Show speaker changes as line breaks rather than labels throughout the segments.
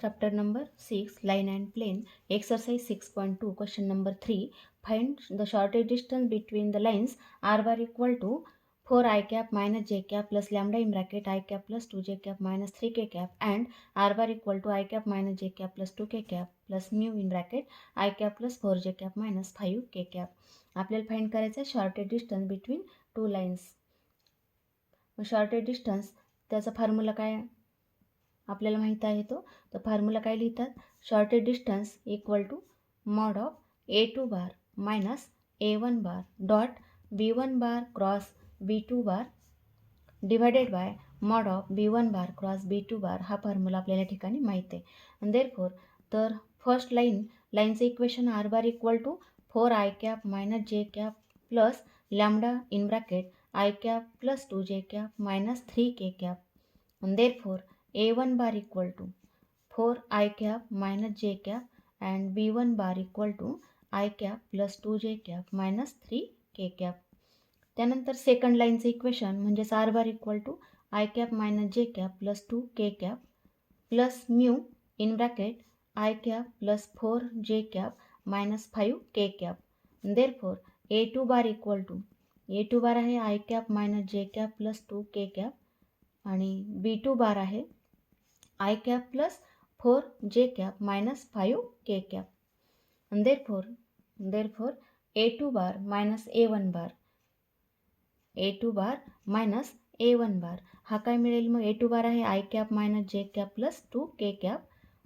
Chapter number 6, Line and Plane, Exercise 6.2, Question number 3. Find the shortest distance between the lines r bar equal to 4 I cap minus j cap plus lambda in bracket I cap plus 2 j cap minus 3 k cap and r bar equal to I cap minus j cap plus 2 k cap plus mu in bracket I cap plus 4 j cap minus 5 k cap. आपल्याला find करायचं आहे shortest distance between two lines. Shortest distance त्याचा formula काय आपल्याला माहीत आहे तो formula काय लिहितात, shortest distance equal to mod of A2 bar minus A1 bar dot B1 bar cross B2 bar divided by mod of B1 bar cross B2 bar. हा formula आपल्याला या ठिकाणी माहीत आहे. आणि देअरफॉर तर फर्स्ट लाईनचं equation r bar equal to 4 I cap minus जे cap plus lambda in bracket I cap plus 2 j cap minus 3 k cap. आणि therefore A1 bar equal to 4 I cap minus j cap and B1 bar equal to I cap plus 2 j cap minus 3 k cap. त्यानंतर second लाईनचं equation म्हणजेच R bar equal to I cap minus j cap plus 2 k cap plus mu in bracket I cap plus 4 j cap minus 5 k cap. Therefore A2 bar equal to A2 bar आहे I cap minus j cap plus 2 k cap आणि B2 bar आहे I cap plus 4 j cap minus 5 k cap. And therefore A2 bar minus A1 bar. A2 bar minus A1 bar. हा काय मिळेल मग A2 bar आहे I cap minus j cap plus 2 k cap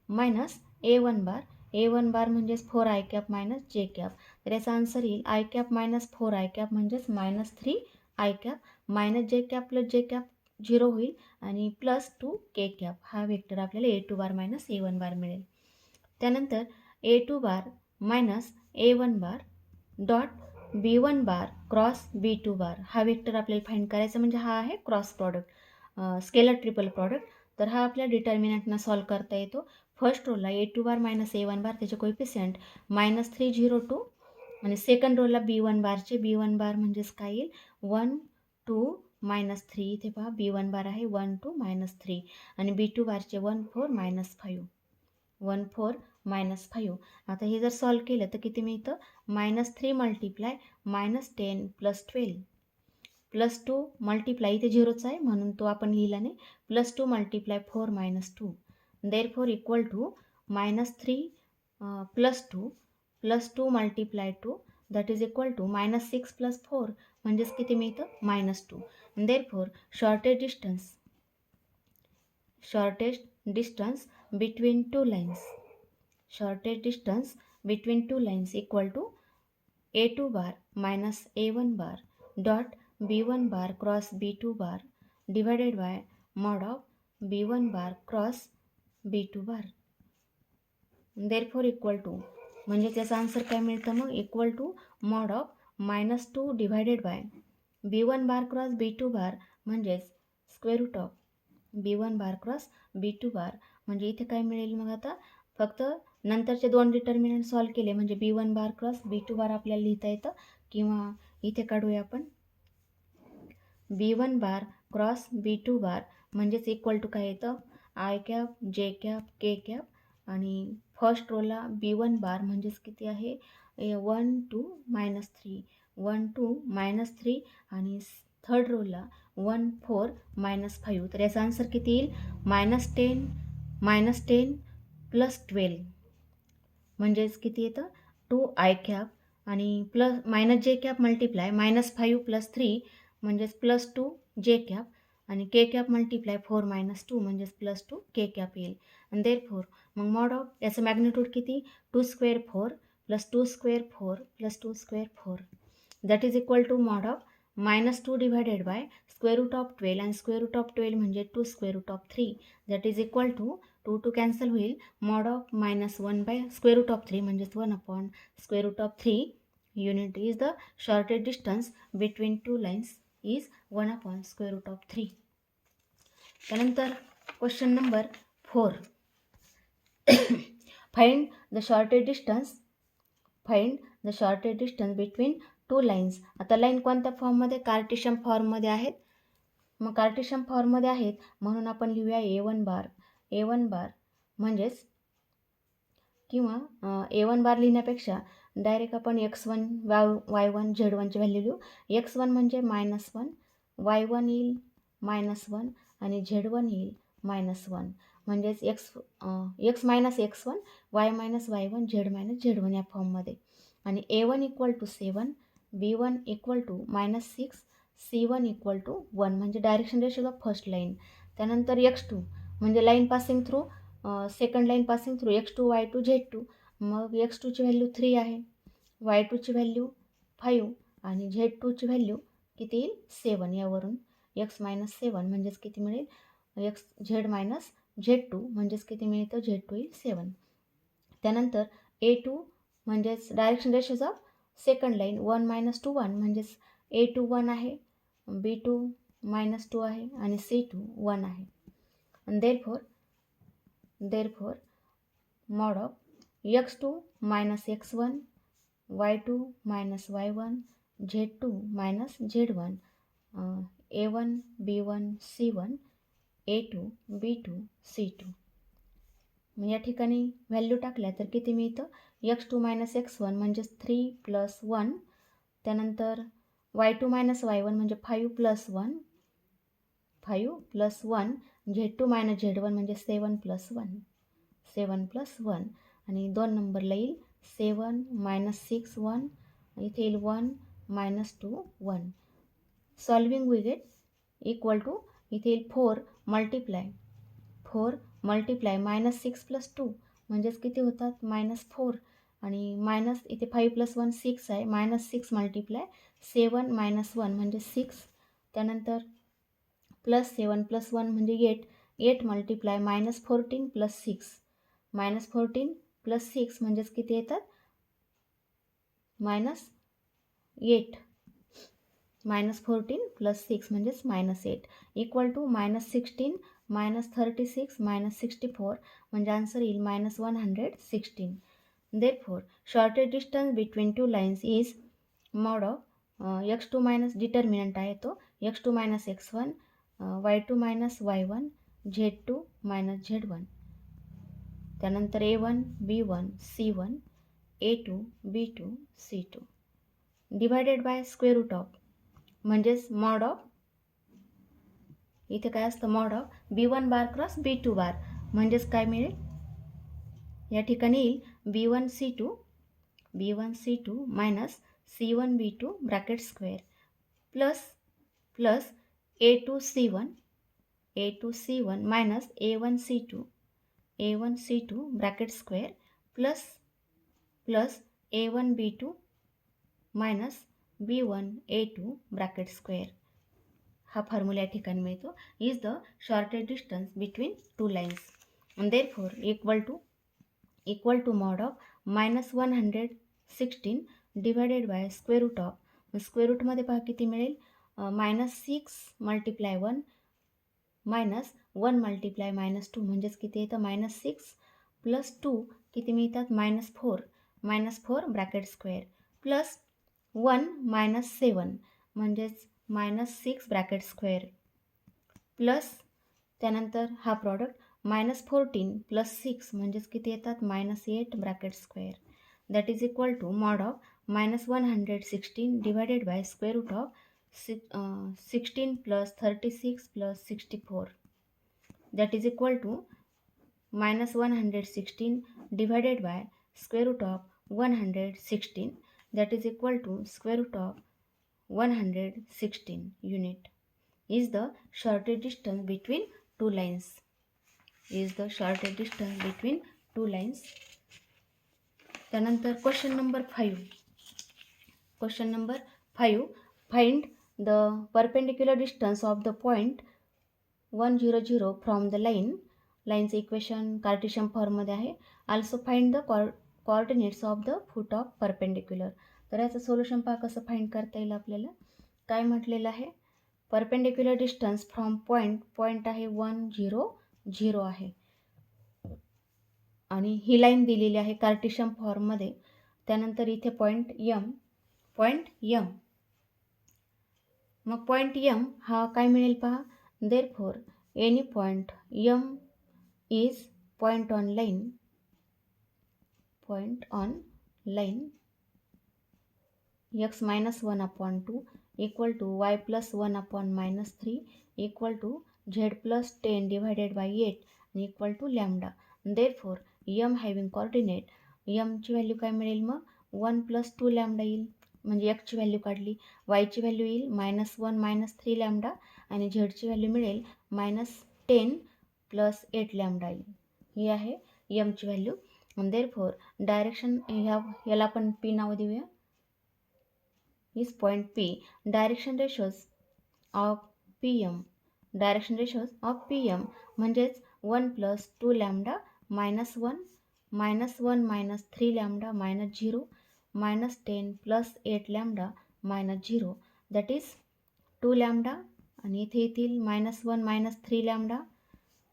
minus A1 bar. A1 bar म्हणजेच 4 I cap minus j cap. तर याचा answer येईल I cap minus 4 I cap म्हणजेच minus 3 I cap minus j cap plus j cap 0 होईल आणि plus 2 के cap हा vector आपल्याला A2 bar minus A1 बार मिळेल. त्यानंतर A2 bar minus A1 bar dot B1 bar cross B2 bar हा vector आपल्याला find करायचा, म्हणजे हा आहे cross product scalar triple product. तर हा आपल्या डिटर्मिनंटना सॉल्व करता येतो. फर्स्ट रोला A2 बार मायनस A1 बार त्याचे कोएफिशियंट -302 आणि सेकंड रोला B1 बारचे B1 बार म्हणजेच काय येईल 1 2 -3. इथे पहा B1 बार आहे 1 2 -3 आणि B2 बारचे 1 4 -5 1 4 -5. आता हे जर सॉल्व केलं तर किती मिळतं, -3 मल्टिप्लाय -10 प्लस 12 प्लस 2 मल्टिप्लाय इथे झिरोचा आहे म्हणून तो आपण लिहिला नाही, plus 2 multiply 4 -2 therefore equal to -3 plus 2 plus 2 multiply 2 that is equal to -6 plus 4 म्हणजेच किती मिळतं -2. Therefore shortest distance between two lines equal to A2 bar minus A1 bar dot B1 bar cross B2 bar divided by mod of B1 bar cross B2 bar. Therefore equal to म्हणजे त्याचा answer काय मिळतं मग equal to mod of -2 divided by B1 bar cross B2 bar म्हणजेच square root of B1 bar cross B2 bar. म्हणजे इथे काय मिळेल मग आता फक्त नंतरचे दोन डिटर्मिनंट सॉल्व केले म्हणजे B1 बार क्रॉस B2 बार आपल्याला लिहिता येतं, किंवा इथे काढूया आपण B1 bar cross B2 bar म्हणजेच इक्वल टू काय येतं I cap J cap K cap आणि फर्स्ट रोला B1 बार म्हणजेच किती आहे 1 2 -3 1 2 -3 आणि थर्ड रोला 1 4 -5. तर याचा आन्सर किती येईल -10 प्लस 12 म्हणजेच किती येतं 2 I कॅप आणि प्लस मायनस जे कॅप मल्टिप्लाय -5 प्लस 3 म्हणजेच प्लस 2 जे कॅप आणि के कॅप मल्टिप्लाय 4 -2 म्हणजेच प्लस 2 के कॅप येईल. आणि देअरफॉर मग मॉड ऑफ याचं मॅग्निट्यूड किती 2 square 4 plus 2 square 4 plus 2 square 4 that is equal to mod of -2 divided by square root of 12 आणि स्क्वेअर रूट ऑफ 12 म्हणजे 2 square root of 3 that is equal to 2 cancel होईल mod of -1 by square root of 3 म्हणजेच 1 upon square root of 3 unit is the shortest distance between two lines is 1 upon square root of 3. त्यानंतर question number 4 find the shortest distance between two lines. आता line कोणत्या फॉर्ममध्ये Cartesian फॉर्ममध्ये आहेत. मग Cartesian फॉर्ममध्ये आहेत म्हणून आपण लिहूया A1 बार म्हणजेच किंवा A1 बार लिहिण्यापेक्षा डायरेक्ट आपण X1 Y1 Z1ची व्हॅल्यू लिहू. X1 म्हणजे -1, Y1 येईल -1 आणि Z1 येईल -1. म्हणजेच X minus X1, Y minus Y1, Z minus Z1 या फॉर्ममध्ये. आणि A1 equal to 7, B1 equal to -6, C1 equal to 1 म्हणजे direction ratio of first line. त्यानंतर X2 म्हणजे line passing through second line passing through X2, Y2, Z2. मग X2ची value 3 आहे, Y2ची value 5 आणि Z2ची value किती येईल 7. यावरून X मायनस 7 म्हणजेच किती मिळेल Z मायनस Z2 म्हणजेच किती मिळतं Z2 येईल 7. त्यानंतर A2 म्हणजेच direction ratios of second line 1 - 2 1 म्हणजेच A2 1 आहे, B2 -2 आहे आणि C2 1 आहे. आणि therefore mod of X2 minus X1, Y2 minus Y1, Z2 minus Z1, A1 B1 C1, A2 B2 C2. मग या ठिकाणी व्हॅल्यू टाकल्या तर किती मिळतं X2 minus X1 म्हणजेच 3 + 1. त्यानंतर Y2 minus Y1 म्हणजे 5 + 1, 5 + 1. Z2 minus Z1 म्हणजे 7 + 1, 7 + 1 आणि 2 नंबरला येईल 7 - 6 1, इथे येईल 1 - 2 1. Solving we get equal to इथे येईल 4 मल्टिप्लाय -6 + 2 म्हणजेच किती होतात -4 आणि मायनस इथे 5 + 1 6 आहे, -6 मल्टिप्लाय 7 - 1 म्हणजे 6. त्यानंतर +7 + 1 म्हणजे 8, 8 मल्टिप्लाय -14 + 6, -14 + 6 म्हणजेच किती येतात -8, -14 + 6 म्हणजेच -8 इक्वल टू -16 -36 -64 म्हणजे आन्सर येईल -116. Therefore, shortest distance between two lines is mod of X2 minus determinant आहे तो X2 minus X1, Y2 minus Y1, Z2 minus Z1. त्यानंतर A1 B1 C1, A2 B2 C2 divided by square root of म्हणजेच mod of इथे काय असतं mod of B1 bar cross B2 bar म्हणजेच काय मिळेल या ठिकाणी येईल B1 C2 minus C1 B2 bracket square plus A2 C1 minus A1 C2 bracket square plus A1 B2 minus B1 A2 bracket square. हा फॉर्म्युला या ठिकाणी मिळतो is the shortest distance between two lines and therefore equal to mod of -116 divided by square root of square रूटमध्ये पहा किती मिळेल -6 × 1 -1 × -2 म्हणजेच किती येतं -6 + 2 किती मिळतात -4 ब्रॅकेट स्क्वेअर प्लस 1 - 7 म्हणजेच -6 ब्रॅकेट स्क्वेअर प्लस त्यानंतर हा प्रॉडक्ट -14 + 6 म्हणजेच किती येतात -8 bracket square that is equal to mod of -116 divided by square root of 16 + 36 + 64 that is equal to -116 divided by square root of 116 that is equal to square root of 116 unit is the shortest distance between two lines. त्यानंतर question number 5 find the perpendicular distance of the point 1 0 0 from the लाईनचं equation Cartesian फॉर्ममध्ये आहे. Also find the coordinates of the foot of perpendicular. तर याचं solution पहा कसं find करता येईल आपल्याला. काय म्हटलेलं आहे परपेंडिक्युलर डिस्टन्स फ्रॉम पॉईंट आहे 1 0 0 आहे आणि ही लाईन दिलेली आहे कार्टेशियन फॉर्ममध्ये. त्यानंतर इथे पॉईंट M मग पॉईंट M हा काय मिळेल पहा. Therefore any point M is point on line x minus 1 upon 2 equal to y plus 1 upon minus 3 equal to z plus 10 divided by 8 and equal to lambda. Therefore m having coordinate, m ची value काय मिळेल मग 1 plus 2 lambda येईल, म्हणजे x ची value काढली, y ची value येईल -1 -3 लॅम्बडा आणि z ची व्हॅल्यू मिळेल -10 plus 8 लॅम्बडा येईल. ही आहे m ची व्हॅल्यू. देअरफॉर डायरेक्शन याला आपण p नाव देऊया. is point P. Direction ratios of PM म्हणजेच 1 plus 2 lambda -1 -1 minus 3 lambda -0 -10 plus 8 lambda -0 that is 2 lambda आणि इथे येतील -1 -3 lambda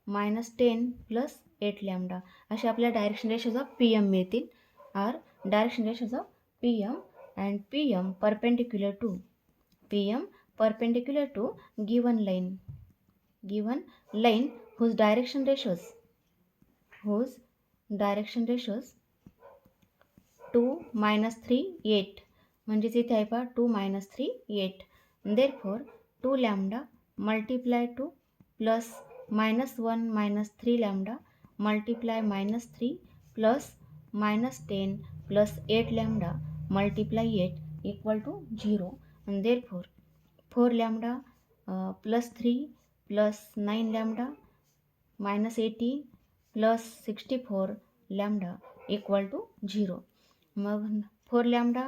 -10 plus 8 lambda असे आपल्या डायरेक्शन रेशोज ऑफ PM मिळतील. Are direction ratios of PM and PM perpendicular to given line whose direction ratios 2 -3 8 म्हणजेच इथे आहे पहा 2 -3 8. Therefore 2 lambda multiply to plus -1 -3 lambda multiply -3 plus -10 plus 8 lambda multiply 8 equal to 0 and therefore 4 lambda plus 3 plus 9 lambda minus 80 plus 64 lambda equal to 0. मग 4 lambda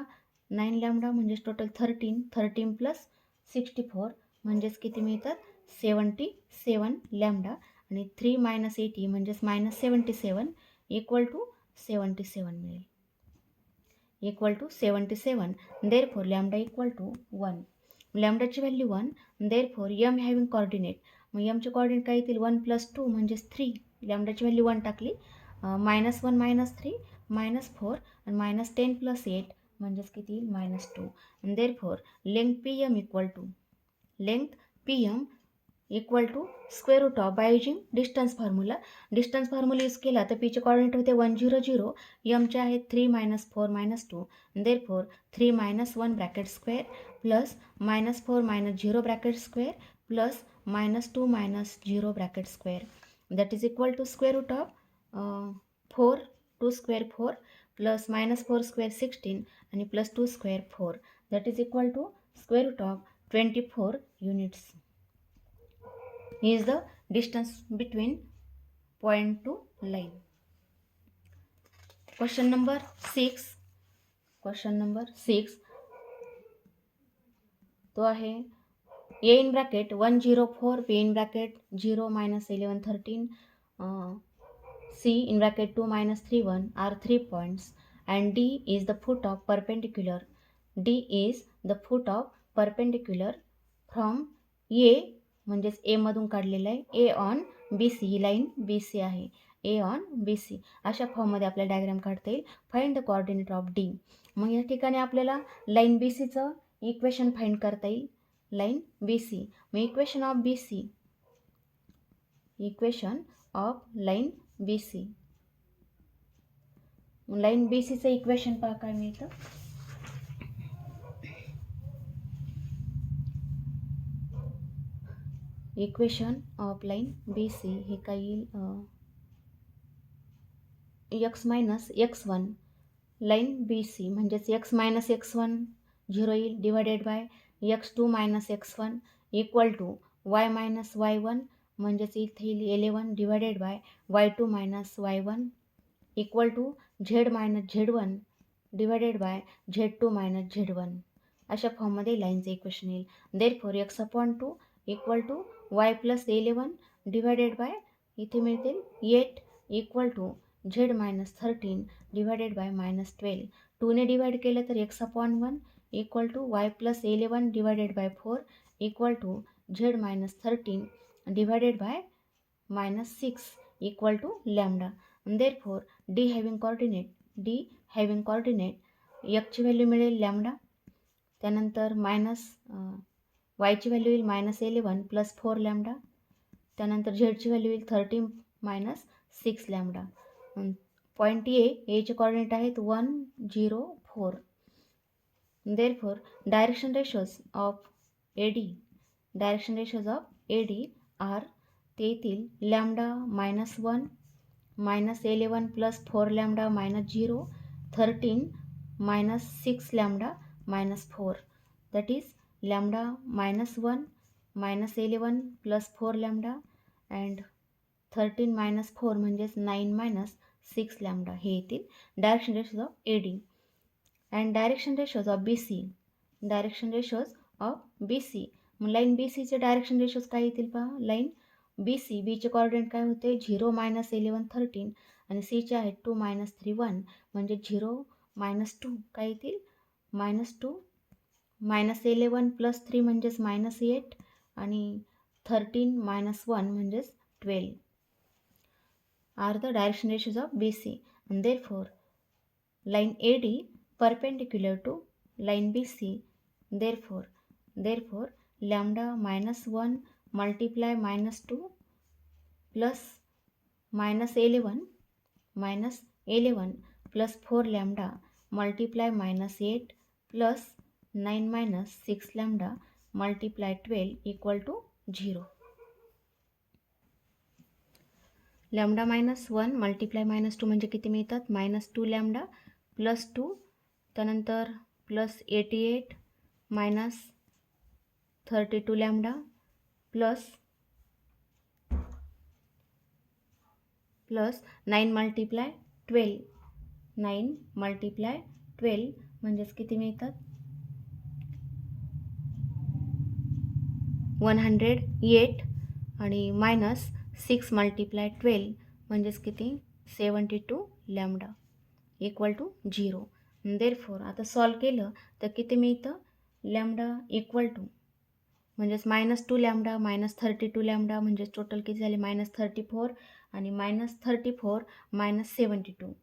9 lambda म्हणजेच total 13 plus 64 म्हणजेच किती मिळतात 77 lambda आणि 3 minus 80 म्हणजेच -77 equal to 77 मिळेल. equal to 77. Therefore lambda equal to 1. लॅम्डाची value 1. therefore m having coordinate, मग m चे कोऑर्डिनेट काय येतील 1 plus 2 म्हणजेच 3. लॅम्डाची व्हॅल्यू 1 टाकली, -1 -3 -4 आणि -10 plus 8 म्हणजेच किती येईल -2. and therefore length PM equal to square root of by using distance formula. Distance formula use केला तर पीचे कोऑर्डिनेट होते 1 0 0, एमचे आहेत 3 -4 -2. Therefore 3 -1 bracket square plus -4 -0 bracket square plus -2 -0 bracket square that is equal to square root of 4 2 square 4 plus -4 square 16 आणि plus 2 square 4 that is equal to square root of 24 units. is the distance between point to line. Question number 6 तो आहे A in bracket 1 0 4, B in bracket 0 -11 13, C in bracket 2 -3 1 are 3 points and D is the foot of perpendicular from A म्हणजेच ए मधून काढलेलं आहे A on B C, ही line B C आहे, A on B C अशा फॉर्ममध्ये आपल्याला diagram काढता येईल. Find the coordinate of D. मग या ठिकाणी आपल्याला लाईन बी सीचं इक्वेशन फाइंड करता येईल. लाईन बी सी, मग equation of line B C. Line B सीचं इक्वेशन पहा काय मिळतं. Equation of line B C हे काय येईल x minus x1 line B C म्हणजेच x मायनस x1 0 येईल divided by x2 minus x1 equal to y minus y1 म्हणजेच इथे येईल 11 divided by y2 minus y1 equal to z minus z1 divided by z2 minus z1 अशा फॉर्ममध्ये लाईनचं equation येईल. Therefore x/2 equal to y plus 11 divided by इथे मिळतील 8 equal to z minus 13 divided by -12. 2ने डिवाइड केलं तर x/1 equal to y plus 11 divided by 4 equal to z minus 13 divided by -6 equal to lambda. Therefore D having coordinate ची value मिळेल lambda, त्यानंतर वायची value येईल -11 प्लस 4 लॅम्डा, त्यानंतर झेडची value येईल 13 - 6 लॅम्बडा. पॉईंट एचे कॉर्डिनेट आहेत 1 0 4. Therefore direction ratios of AD are ते येतील lambda -1 -11 + 4 lambda -0 13 -6 lambda -4. that is lambda -1 -11 + 4 lambda and 13 - 4 म्हणजेच 9 - 6 लॅम्बडा हे येतील direction ratios of AD. And direction ratios of BC. मग लाईन BCचे डायरेक्शन रेशोज काय येतील पहा. लाईन BC बीचे कॉर्डिनेट काय होते 0 -11 13 आणि Cचे आहेत 2 - 3 1 म्हणजे 0 -2 काय येतील -2 -11 + 3 म्हणजेच -8 आणि 13 - 1 म्हणजेच 12 are the direction ratios of BC. and therefore line AD perpendicular to line BC. therefore lambda -1 multiply -2 plus -11 plus 4 lambda multiply -8 plus 9 - 6 lambda multiply 12 equal to 0. Lambda -1 multiply -2 म्हणजे किती मिळतात -2 लॅम्बडा +2 त्यानंतर +88 -32 लॅम्बडा प्लस 9 × 12 9 × 12 म्हणजेच किती मिळतात 108 आणि -6 × 12 म्हणजेच किती 72 लॅम्बडा इक्वल टू 0. देअरफॉर आता सॉल्व केलं तर किती मिळतं लॅम्बडा इक्वल टू म्हणजेच -2 लॅम्बडा -32 लॅम्बडा म्हणजेच टोटल किती झाले -34 आणि -34 -72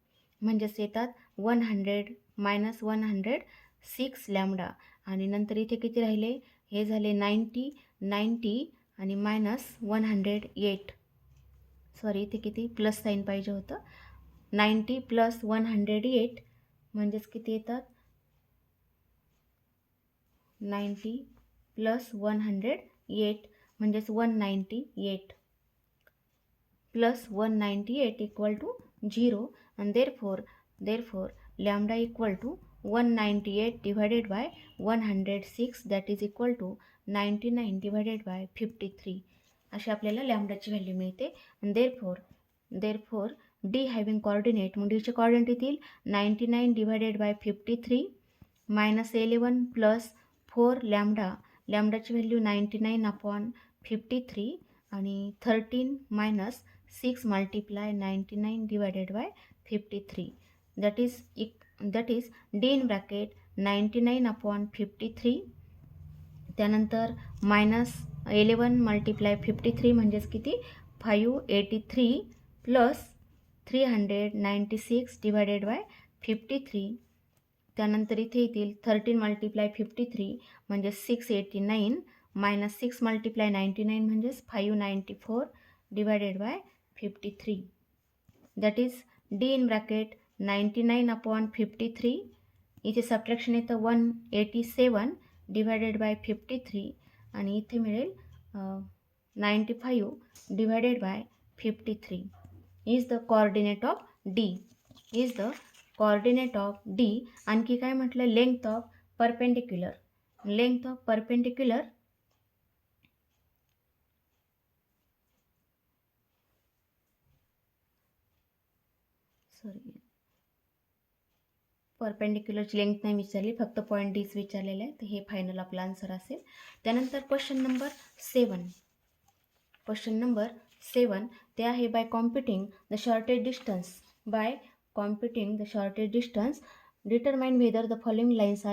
म्हणजेच येतात 100 -106 लॅम्बडा आणि नंतर इथे किती राहिले हे झाले 90 आणि -108 सॉरी इथे किती प्लस साईन पाहिजे होतं 90 + 108 म्हणजेच किती येतात 90 + 108 म्हणजेच 198 + 198 equal to 0 and therefore lambda equal to 198 divided by 106 that is equal to 99 divided by 53 अशी आपल्याला लॅम्बडाची व्हॅल्यू मिळते. and therefore D having coordinate मग Dचे coordinate येतील 99 divided by 53 -11 plus 4 lambda लॅम्बडाची value 99/53 आणि 13 - 6 multiply 99 divided by 53 that is D in bracket 99/53 त्यानंतर -11 multiply 53 म्हणजेच किती 583 plus 396 divided by 53 त्यानंतर इथे येतील 13 multiply 53 म्हणजे 689 -6 multiply 99 म्हणजेच 594 divided by 53 that is D in bracket 99/53 इथे सबट्रॅक्शन येतं 187 divided by 53 आणि इथे मिळेल 95 divided by 53 is the coordinate of D आणखी काय म्हटलं लेंथ ऑफ परपेंडिक्युलर परपेंडिक्युलरची लेंथ नाही विचारली फक्त पॉईंट डीच विचारलेलं आहे तर हे फायनल आपला आन्सर असेल. त्यानंतर क्वेश्चन नंबर 7 ते आहे by computing the shortest distance determine whether the following lines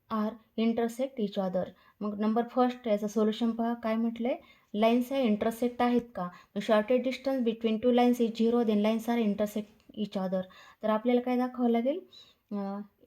are intersect each other. मग नंबर फर्स्ट याचं सोल्युशन पहा काय म्हटलंय लाईन्स ह्या इंटरसेक्ट आहेत का shortest distance between two lines is 0 then lines are intersect each other. तर आपल्याला काय दाखवावं लागेल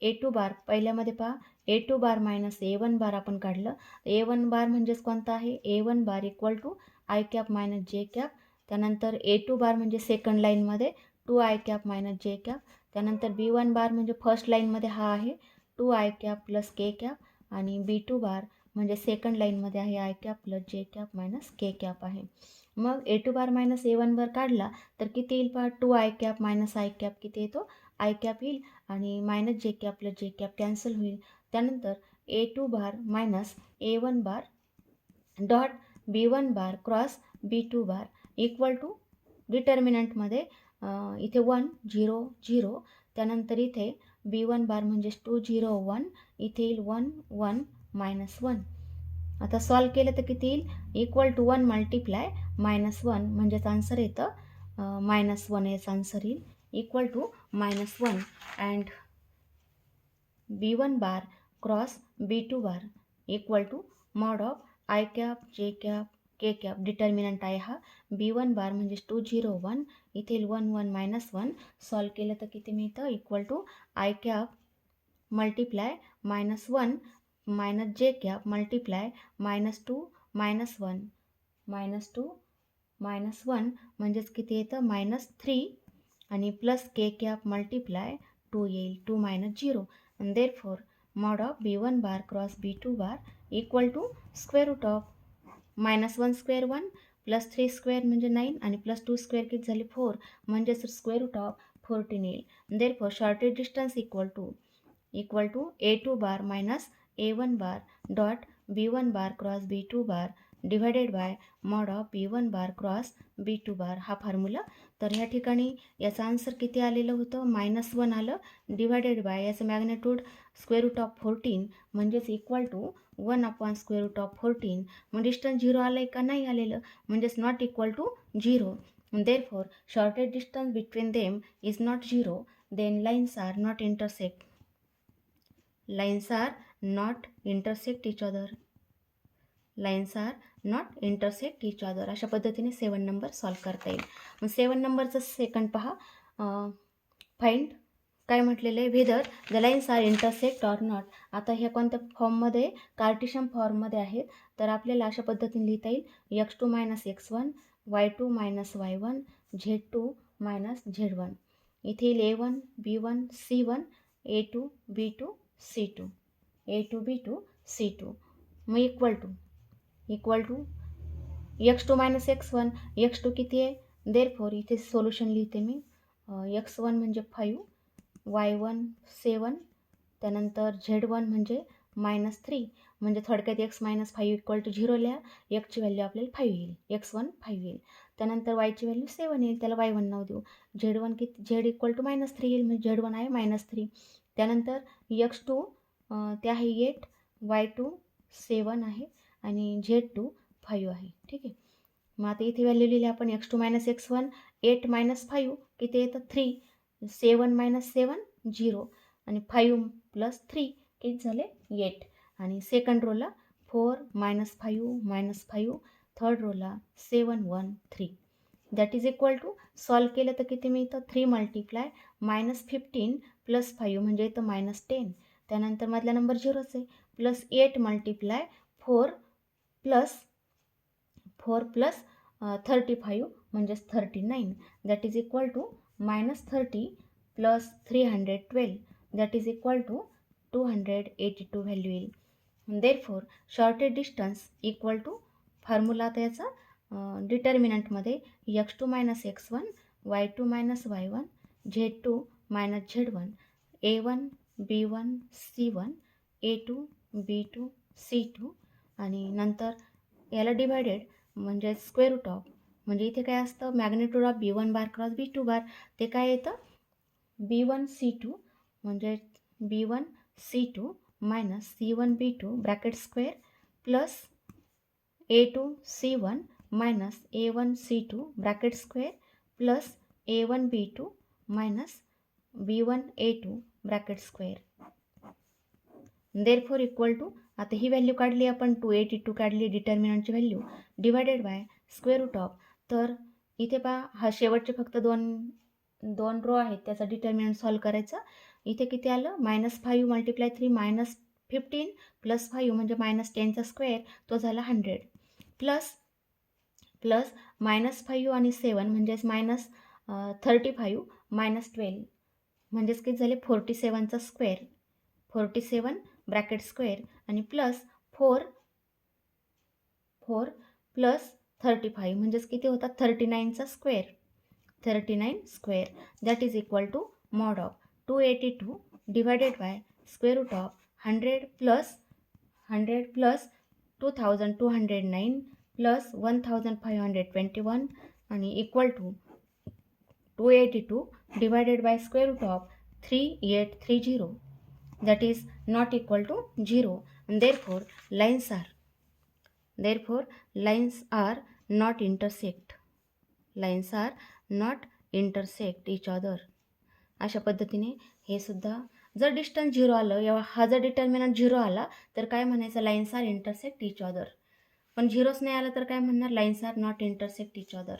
A2 बार पहिल्यामध्ये पहा A2 बार - A1 बार आपण काढलं A1 बार म्हणजेच कोणता आहे A1 bar equal to I cap - J cap त्यानंतर A2 बार म्हणजे सेकंड लाईनमध्ये 2i कॅप मायनस जे कॅप. त्यानंतर B1 बार म्हणजे फर्स्ट लाईनमध्ये हा आहे 2i कॅप प्लस के कॅप आणि B2 बार म्हणजे सेकंड लाईनमध्ये आहे i cap plus J cap minus K cap आहे. मग A2 बार मायनस A1 बार काढला तर किती येईल पहा, 2i cap minus i cap किती येतो, आय कॅप येईल आणि मायनस जे cap plus J cap cancel होईल. त्यानंतर A2 bar minus A1 bar dot B1 bar cross B2 bar equal to डिटर्मिनंटमध्ये इथे 1 0 0, त्यानंतर इथे B1 बार म्हणजेच 2 0 1, इथे येईल 1 1 मायनस 1. आता सॉल्व केलं तर किती येईल, इक्वल टू 1 मल्टिप्लाय मायनस 1 म्हणजेच आन्सर येतं मायनस 1 याचं आन्सर येईल equal to minus 1. And B1 bar cross B2 bar equal to mod of I cap J cap K cap. Determinant आहे हा B1 बार म्हणजेच 2 0 1, इथे 1 1 मायनस 1. सॉल्व केलं तर किती मिळतं, equal to I cap multiply minus 1 minus जे cap multiply minus 2 minus 1 minus 2 minus 1 म्हणजेच किती येतं मायनस 3 आणि प्लस के कॅप मल्टिप्लाय 2 येईल 2 minus 0. and therefore mod of B1 bar cross B2 bar equal to square root of minus 1 square 1 plus 3 square म्हणजे 9 आणि plus 2 square किती झाले 4 म्हणजेच square root of 14 येईल. therefore shortest distance equal to A2 bar minus A1 bar dot B1 bar cross B2 bar divided by mod of B1 bar cross B2 bar हा formula. तर ह्या ठिकाणी याचं answer किती आलेलं होतं, -1 आलं डिवायडेड बाय याचं मॅग्नेट्यूड स्क्वेअर रूट ऑफ 14 म्हणजेच equal to 1 upon square root of 14. मग डिस्टन्स 0 आलं आहे का, नाही आलेलं, म्हणजेच not equal to 0. therefore shortest distance between them is not 0, then lines are not intersect each other. Lines are not intersect each other. अशा पद्धतीने 7 नंबर सॉल्व करता येईल. मग 7 नंबरचं सेकंड पहा, फाइंड काय म्हटलेलं आहे, whether the lines are intersect or not. आता ह्या कोणत्या फॉर्ममध्ये, कार्टिशियन फॉर्ममध्ये आहेत. तर आपल्याला अशा पद्धतीने लिहिता येईल x2 minus x1 y2 minus y1 z2 minus z1. इथे येईल a1 b1 c1 a2 b2 c2 a2 b2 c2. मग equal to x2 minus x1, x2 किती आहे, देअरफॉर इथे सोल्युशन लिहिते मी. x1 म्हणजे 5, y1 7, त्यानंतर z1 म्हणजे -3, म्हणजे थोडक्यात x मायनस 5 इक्वल टू 0 लिहा. x ची व्हॅल्यू आपल्याला 5 येईल, x1 5 येईल. त्यानंतर y ची व्हॅल्यू 7 येईल, त्याला y1 नाव देऊ. z1 किती, z इक्वल टू -3 येईल, म्हणजे z1 आहे -3. त्यानंतर x2 ते आहे 8, y2 7 आहे आणि Z2 5 आहे. ठीक आहे. मग आता इथे व्हॅल्यू लिहिली आपण, x2 मायनस x1 8 मायनस 5 किती येतं 3, 7 मायनस 7 0 आणि 5 प्लस 3 किती झाले 8. आणि सेकंड रोला 4 मायनस 5 मायनस 5, थर्ड रोला 7 1 3 that is equal to, solve केलं तर किती मिळतं, 3 मल्टिप्लाय -15 प्लस 5 म्हणजे येतं -10. त्यानंतर मधला नंबर 0च आहे, प्लस 8 मल्टिप्लाय 4 प्लस 35 म्हणजेच 39 that is equal to -30 plus 312 that is equal to 282 value येईल. Therefore shortest distance equal to, formula आता याचा डिटर्मिनंटमध्ये x2 minus x1 y2 minus y1 z2 minus z1 a1 b1 c1 a2 b2 c2 आणि नंतर याला divided म्हणजे square root of, म्हणजे इथे काय असतं, magnitude of B1 bar cross B2 bar, ते काय येतं B1 C2 म्हणजे B1 C2 minus C1 B2 bracket square plus A2 C1 minus A1 C2 bracket square plus A1 B2 minus B1 A2 bracket square. Therefore equal to, आता ही value काढली आपण 282 काढली डिटर्मिनंटची value divided by square root of. तर इथे पहा, हा शेवटचे फक्त दोन रो आहेत, त्याचा डिटर्मिनंट सॉल्व करायचा. इथे किती आलं, -5 मल्टिप्लाय 3 -15 प्लस 5 म्हणजे -10चा स्क्वेअर, तो झाला 100 प्लस प्लस -5 आणि 7 म्हणजेच -35 -12 म्हणजेच किती झाले 47चा स्क्वेअर 47 ब्रॅकेट स्क्वेअर आणि प्लस 4 प्लस 35 म्हणजेच किती होतात 39चा square 39 square that is equal to mod of 282 divided by square root of 100 plus 2209 plus 1521 आणि equal to 282 divided by square root of 3830 that is not equal to 0 and therefore lines are not intersect each other. अशा पद्धतीने हे सुद्धा जर distance 0 आलं या हा जर डिटर्मिनंट 0 आला तर काय म्हणायचं lines are intersect each other. पण 0च नाही आलं तर काय म्हणणार lines are not intersect each other.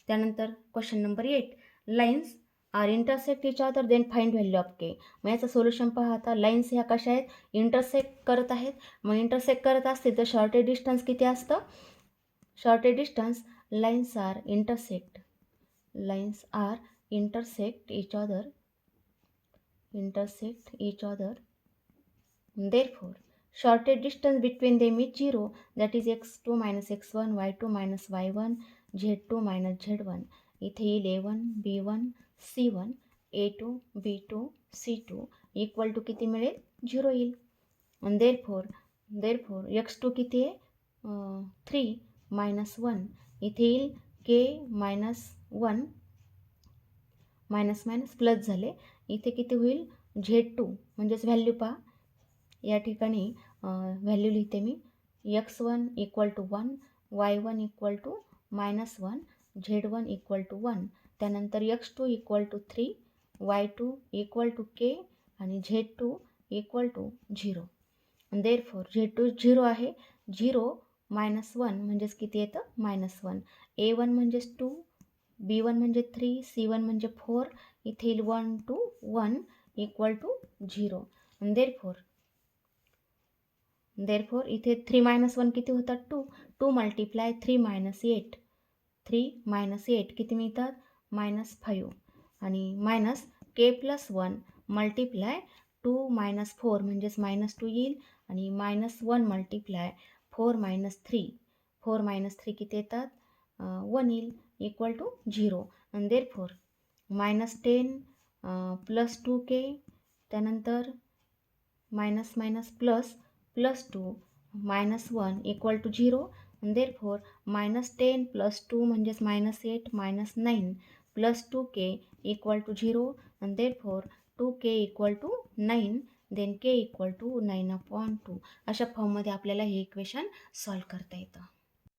त्यानंतर question number 8 lines are intersect each other then find value of K. मग याचं सोल्युशन पहा आता लाईन्स ह्या कशा आहेत इंटरसेक्ट करत आहेत. मग इंटरसेक्ट करत असतील तर शॉर्टेज डिस्टन्स किती असतं shortest distance lines are intersect each other therefore shortest distance between them is 0 that is x2 minus x1 y2 minus y1 z2 minus z1 इथे येईल a1 b1 c1 a2 b2 c2 equal to किती मिळेल 0 येईल. आणि therefore x2 किती आहे 3 minus 1 इथे येईल k minus 1 मायनस प्लस झाले इथे किती होईल Z2 म्हणजेच व्हॅल्यू पहा या ठिकाणी व्हॅल्यू लिहिते मी x1 equal to 1 y1 equal to -1 z1 equal to 1 त्यानंतर x2 equal to 3 y2 equal to k आणि z2 equal to 0. Therefore Z2 0 आहे 0 -1 म्हणजेच किती येतं -1 a1 म्हणजेच 2 b1 म्हणजे 3 c1 म्हणजे 4 इथे येईल 1 2 1 इक्वल टू 0. देअरफॉर इथे 3 - 1 किती होतात 2 मल्टिप्लाय 3 -8 किती मिळतात -5 आणि मायनस k + 1 मल्टिप्लाय 2 - 4 म्हणजेच -2 येईल आणि -1 मल्टिप्लाय 4 - 3 किती येतात 1 येईल इक्वल टू 0 आणि देअरफॉर -10 + 2k त्यानंतर प्लस 2 -1 इक्वल टू 0 आणि देअरफॉर -10 + 2 म्हणजेच -8 -9 + 2k इक्वल टू 0 आणि therefore 2k equal to 9 then k equal to 9/2 अशा फॉर्ममध्ये आपल्याला हे इक्वेशन सॉल्व करता येतं.